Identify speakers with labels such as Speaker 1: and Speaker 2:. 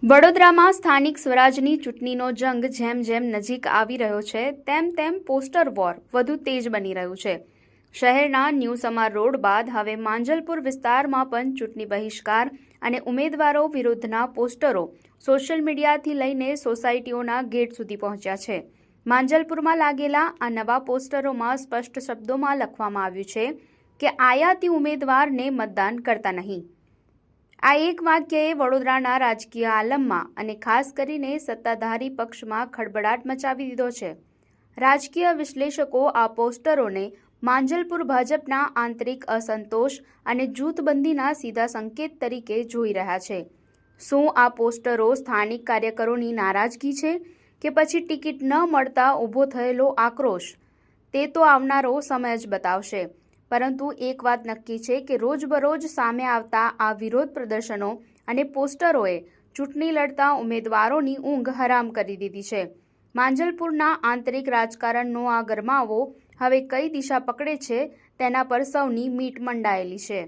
Speaker 1: વડોદરામાં સ્થાનિક સ્વરાજની ચૂંટણીનો જંગ જેમ જેમ નજીક આવી રહ્યો છે તેમ તેમ પોસ્ટર વોર વધુ તેજ બની રહ્યું છે। શહેરના ન્યૂ સમા રોડ બાદ હવે માંજલપુર વિસ્તારમાં પણ ચૂંટણી બહિષ્કાર અને ઉમેદવારો વિરુદ્ધના પોસ્ટરો સોશિયલ મીડિયાથી લઈને સોસાયટીઓના ગેટ સુધી પહોંચ્યા છે। માંજલપુરમાં લાગેલા આ નવા પોસ્ટરોમાં સ્પષ્ટ શબ્દોમાં લખવામાં આવ્યું છે કે આયાતી ઉમેદવારને મતદાન કરતા નહીં। આ એક વાક્યએ વડોદરાના રાજકીય આલમમાં અને ખાસ કરીને સત્તાધારી પક્ષમાં ખળભળાટ મચાવી દીધો છે। રાજકીય વિશ્લેષકો આ પોસ્ટરોને માંજલપુર ભાજપના આંતરિક અસંતોષ અને જૂથબંધીના સીધા સંકેત તરીકે જોઈ રહ્યા છે। શું આ પોસ્ટરો સ્થાનિક કાર્યકરોની નારાજગી છે કે પછી ટિકિટ ન મળતા ઊભો થયેલો આક્રોશ? તે તો આવનારો સમય જ બતાવશે। પરંતુ એક વાત નક્કી છે કે રોજબરોજ સામે આવતા આ વિરોધ પ્રદર્શનો અને પોસ્ટરોએ ચૂંટણી લડતા ઉમેદવારોની ઊંઘ હરામ કરી દીધી છે। માંજલપુરના આંતરિક રાજકારણનો આ ગરમાવો હવે કઈ દિશા પકડે છે તેના પર સૌની મીટ મંડાયેલી છે।